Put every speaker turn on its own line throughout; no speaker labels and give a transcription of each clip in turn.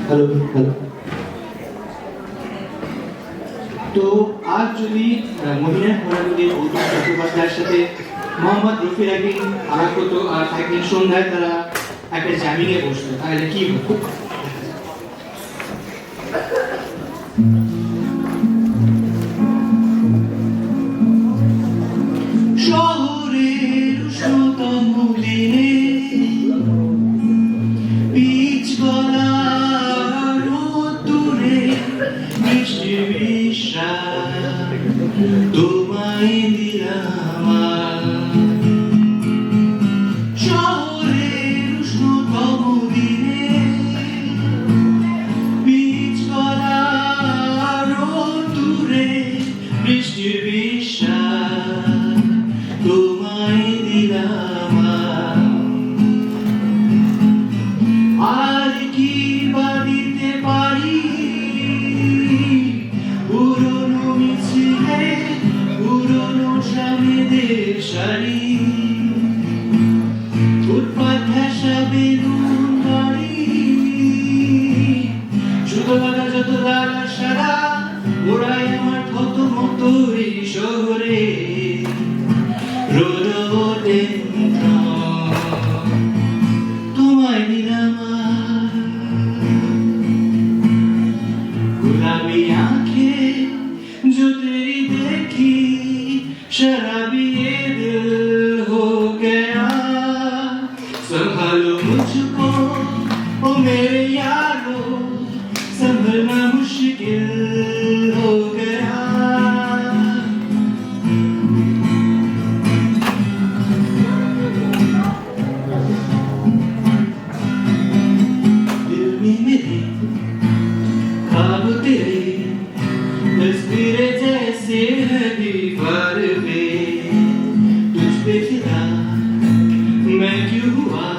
Hello hello. তো আজ যদি মদিনা ঘোরাঘুরি গৌতম চট্টোপাধ্যায়ের সাথে মোহাম্মদ রফি একদিন আলাপ হতো আর একদিন সন্ধ্যায় তারা একটা জামিনে বসতো, তাহলে কি হতো? শহরের উষ্ণতম দিনে বীজ গলা রোদ্দুরে মিষ্টি বিশ্বাস তোমায় দিলাম আজ। শহরের উষ্ণতম দিনে বীজ গলা রোদ্দুরে মিষ্টি বিশ্বাস তোমায় দিলাম আজ। আর কি বা দিতে পারি পুরনো মিছিলে পুরনো স্বামীদের শাড়ি, ফুটপাত ঘেঁষা বেলুন গাড়ি, সুতো বাঁধা যত লালা সারা ওরাই আমার থত মতো এই শহরে তোমায় দিলাম गुलाबी आंखें जो तेरी देखी शराबी ये दिल हो गया। संभालो मुझको ओ मेरे यारो, संभलना मुश्किल हो गया। दिल में मेरे ख्वाब तेरे तस्वीरें जैसे है दीवार पे, तुझ पे फिदा मैं क्यों हुआ,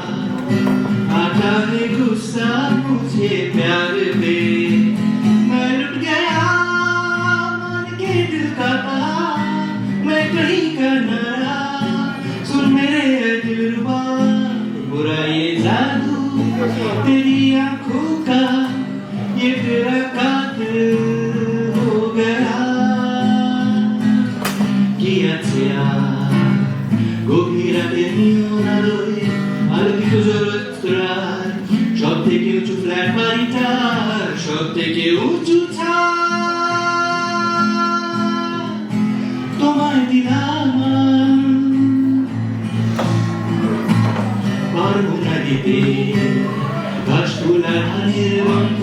आता है गुस्सा मुझे प्यार पे। मैं लुट गया मान के दिल का ताला, मैं कहीं का न रहा, सुन मेरे दिलरुबा बुरा ये जादू तेरी आंखों का, ये तेरा कातिल हो गया। কি আছে গভীর রাতের নিয়ন আলোয় আলোকিত জলরাত, সব থেকে উঁচু ফ্ল্যাট বাড়িটার সব থেকে উঁচু ছাদ তোমায় দিলাম পারবো না দিতে ঘাস তোলা ধানের গন্ধ,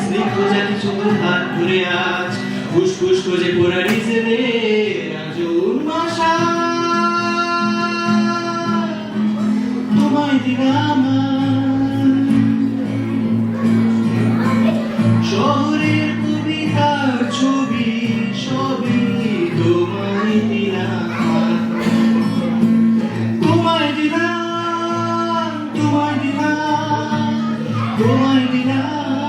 স্নিগ্ধ জাতি চোখের হাত ধরে আজ ফুসফুস খোঁজে পোড়া ডিজেলের আজুন মাসা তোমায় দিলাম শহরের কবিতার ছবি সবই তোমায় দিলাম, তোমায় দিলাম, তোমায় দিলাম, তোমায় দিলাম।